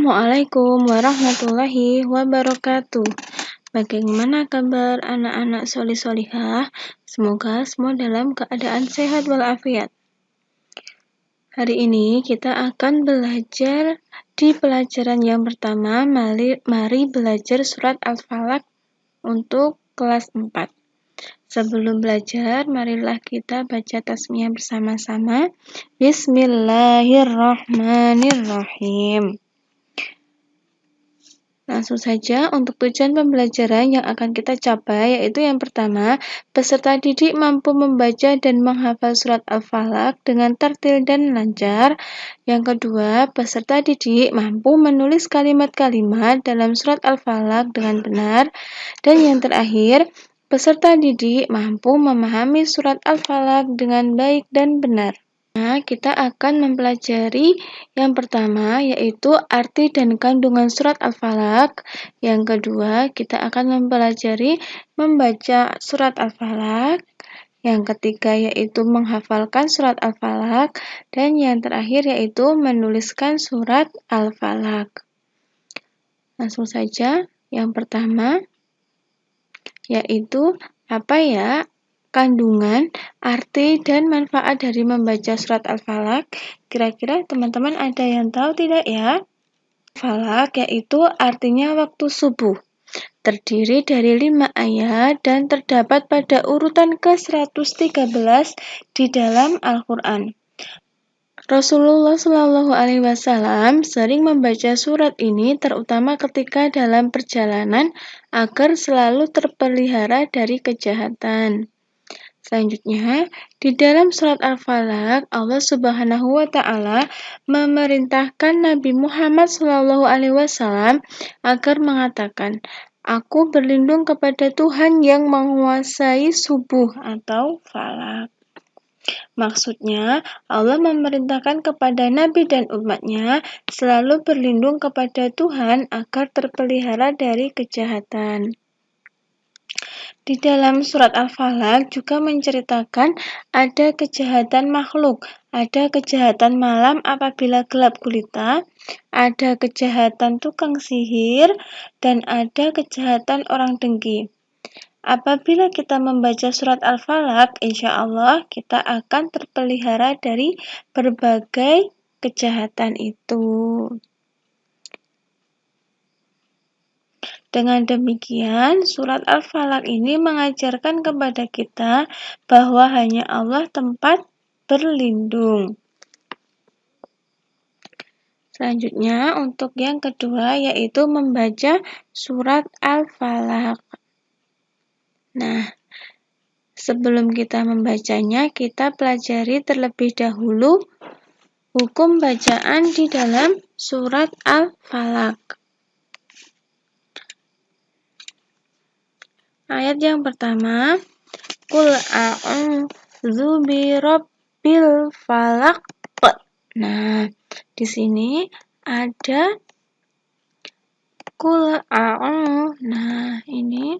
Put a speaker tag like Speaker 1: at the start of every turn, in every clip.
Speaker 1: Assalamualaikum warahmatullahi wabarakatuh. Bagaimana kabar anak-anak solih-solihah? Semoga semua dalam keadaan sehat walafiat. Hari ini kita akan belajar di pelajaran yang pertama. Mari belajar surat Al-Falaq untuk kelas 4. Sebelum belajar, marilah kita baca tasmiyah bersama-sama. Bismillahirrahmanirrahim. Langsung saja untuk tujuan pembelajaran yang akan kita capai, yaitu yang pertama, peserta didik mampu membaca dan menghafal surat Al-Falaq dengan tertil dan lancar. Yang kedua, peserta didik mampu menulis kalimat-kalimat dalam surat Al-Falaq dengan benar. Dan yang terakhir, peserta didik mampu memahami surat Al-Falaq dengan baik dan benar. Nah, kita akan mempelajari yang pertama, yaitu arti dan kandungan surat Al-Falaq. Yang kedua, kita akan mempelajari membaca surat Al-Falaq. Yang ketiga, yaitu menghafalkan surat Al-Falaq. Dan yang terakhir, yaitu menuliskan surat Al-Falaq. Langsung saja, yang pertama, yaitu apa ya? Kandungan, arti, dan manfaat dari membaca surat Al-Falaq. Kira-kira teman-teman ada yang tahu tidak ya? Falaq yaitu artinya waktu subuh. Terdiri dari 5 ayat dan terdapat pada urutan ke-113 di dalam Al-Quran. Rasulullah SAW sering membaca surat ini terutama ketika dalam perjalanan agar selalu terpelihara dari kejahatan. Selanjutnya, di dalam surat Al-Falaq, Allah Subhanahu wa Ta'ala memerintahkan Nabi Muhammad SAW agar mengatakan, "Aku berlindung kepada Tuhan yang menguasai subuh atau falak." Maksudnya, Allah memerintahkan kepada Nabi dan umatnya selalu berlindung kepada Tuhan agar terpelihara dari kejahatan. Di dalam surat Al-Falaq juga menceritakan ada kejahatan makhluk, ada kejahatan malam apabila gelap gulita, ada kejahatan tukang sihir, dan ada kejahatan orang dengki. Apabila kita membaca surat Al-Falaq, insya Allah kita akan terpelihara dari berbagai kejahatan itu. Dengan demikian, surat Al-Falaq ini mengajarkan kepada kita bahwa hanya Allah tempat berlindung. Selanjutnya, untuk yang kedua, yaitu membaca surat Al-Falaq. Nah, sebelum kita membacanya, kita pelajari terlebih dahulu hukum bacaan di dalam surat Al-Falaq. Ayat yang pertama, Qul a'udzu birabbil falaq. Nah, di sini ada Qul a'udzu. Nah, ini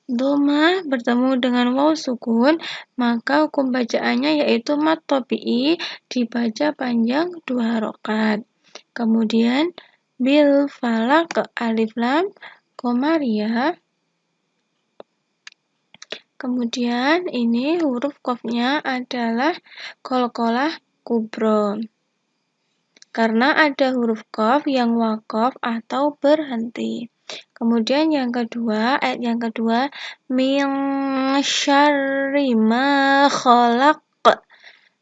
Speaker 1: dhamma bertemu dengan waw sukun, maka hukum bacaannya yaitu mad tabi'i, dibaca panjang 2 rakaat. Kemudian bil falaq, alif lam komariah. Kemudian ini huruf qafnya adalah qalqalah kubro. Karena ada huruf qaf yang waqaf atau berhenti. Kemudian yang kedua, ayat yang kedua, min syarri ma khalaq.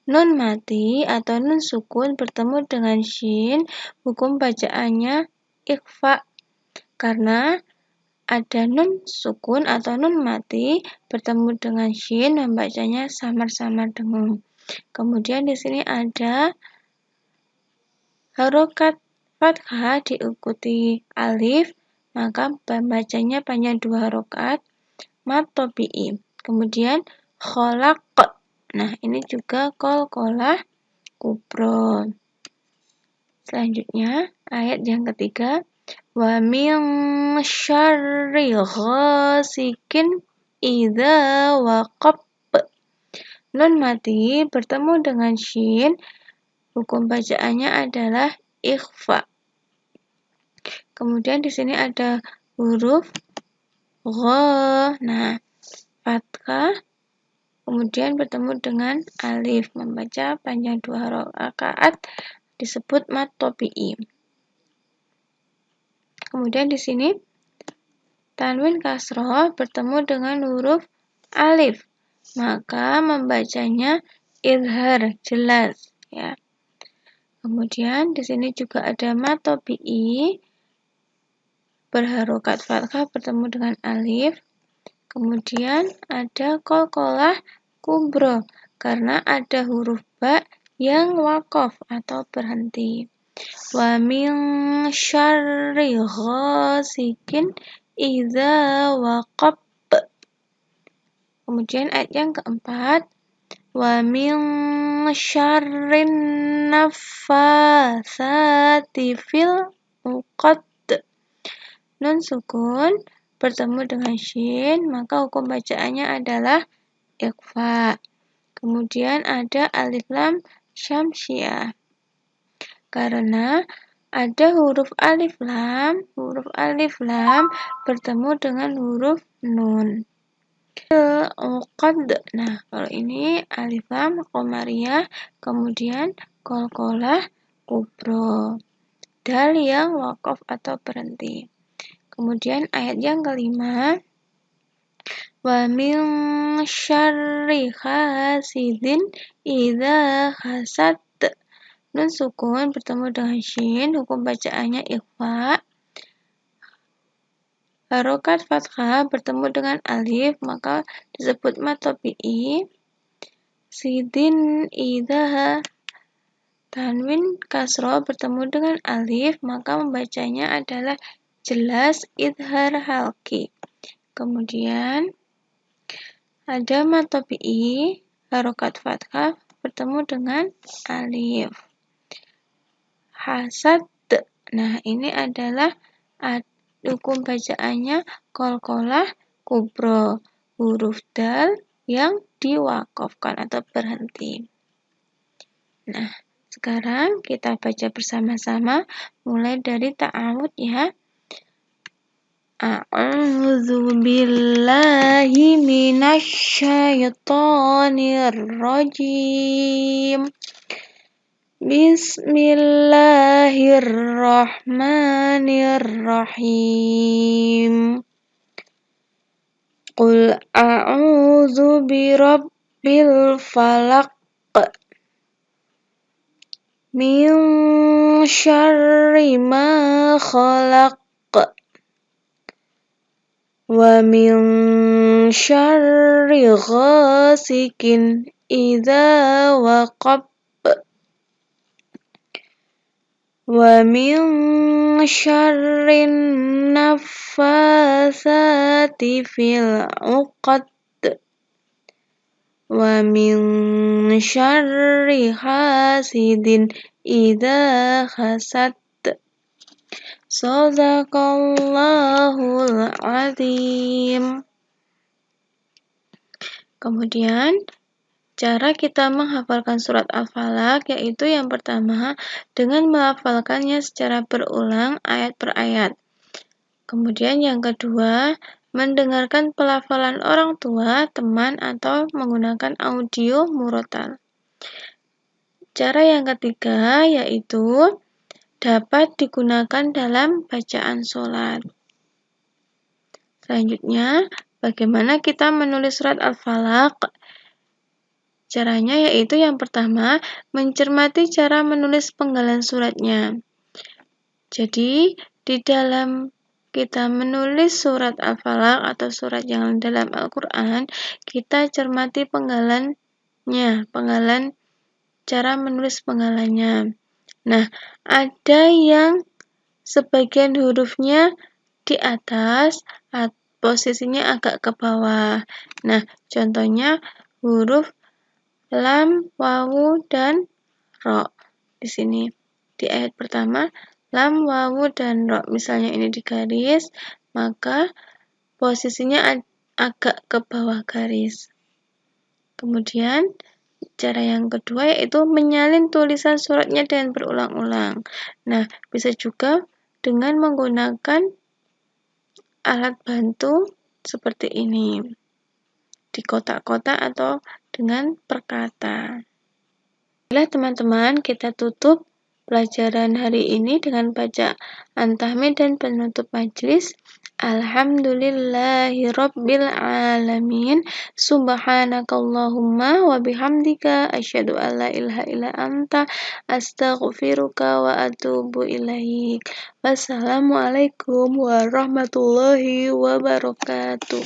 Speaker 1: Nun mati atau nun sukun bertemu dengan shin, hukum bacaannya ikhfa. Karena ada nun sukun atau nun mati bertemu dengan shin, membacanya samar-samar dengung. Kemudian di sini ada harokat fathah diikuti alif, maka pembacanya panjang 2 rakaat mad tabi'i. Kemudian khalaq. Nah, ini juga qalqalah kubro. Selanjutnya ayat yang ketiga, wa min syarri ghasikin idza waqab. Nun mati bertemu dengan shin, hukum bacaannya adalah ikhfa. Kemudian di sini ada huruf gha. Nah, fathah kemudian bertemu dengan alif, membaca panjang 2 rakaat disebut mad tabi'i. Kemudian di sini tanwin kasroh bertemu dengan huruf alif, maka membacanya izhar, jelas ya. Kemudian di sini juga ada mad tabi'i berharokat fathah bertemu dengan alif. Kemudian ada qalqalah kubro karena ada huruf ba yang waqaf atau berhenti. Wa min syarri ghasikin idza waqab. Kemudian ayat yang keempat, wa min syarrin naffatsati fil 'uqad. Nun sukun bertemu dengan shin, maka hukum bacaannya adalah ikhfa. Kemudian ada alif lam syamsiah. Karena ada huruf alif lam bertemu dengan huruf nun. Uqad. Nah, kalau ini alif lam qamariyah, kemudian qalqalah kubro. Dal yang waqaf atau berhenti. Kemudian ayat yang kelima, wa min syarri hasidin idza hasad. Nun sukun bertemu dengan shin, hukum bacaannya ikhfa. Harokat fathah bertemu dengan alif, maka disebut mad tabi'i. Sidin idza tanwin kasroh bertemu dengan alif, maka membacanya adalah jelas izhar halqi. Kemudian ada mad tabi'i harokat fathah bertemu dengan alif. Hasad. Nah, ini adalah hukum bacaannya qalqalah kubro, huruf dal yang diwaqafkan atau berhenti. Nah, sekarang kita baca bersama-sama mulai dari ta'awud ya. A'udzu billahi minasy syaithanir rajim. Bismillahirrahmanirrahim. Qul a'udzu birabbil falaq min syarri ma khalaq wa min syarri ghasikin idza waqab wa min syarrin naffatsati fil 'uqad wa min syarri hasidin idza hasad. Shadaqallahul azim. Kemudian cara kita menghafalkan surat Al-Falaq yaitu yang pertama dengan menghafalkannya secara berulang ayat per ayat. Kemudian yang kedua, mendengarkan pelafalan orang tua, teman, atau menggunakan audio murotal. Cara yang ketiga yaitu dapat digunakan dalam bacaan sholat. Selanjutnya, bagaimana kita menulis surat Al-Falaq? Caranya yaitu yang pertama, mencermati cara menulis penggalan suratnya. Jadi, di dalam kita menulis surat Al-Falaq atau surat yang dalam Al-Quran, kita cermati penggalannya, cara menulis penggalannya. Nah, ada yang sebagian hurufnya di atas, posisinya agak ke bawah. Nah, contohnya huruf lam, wawu, dan ro. Di sini di ayat pertama, lam, wawu, dan ro. Misalnya ini di garis, maka posisinya agak ke bawah garis. Kemudian Cara yang kedua yaitu menyalin tulisan suratnya dengan berulang-ulang. Nah, bisa juga dengan menggunakan alat bantu seperti ini, di kotak-kotak atau dengan perkata. Baiklah teman-teman, kita tutup pelajaran hari ini dengan bacaan tahmid dan penutup majelis. Alhamdulillahirabbil alamin. Subhanakallahumma wa bihamdika asyhadu an la ilaha illa anta astaghfiruka wa atubu ilaik. Wassalamualaikum warahmatullahi wabarakatuh.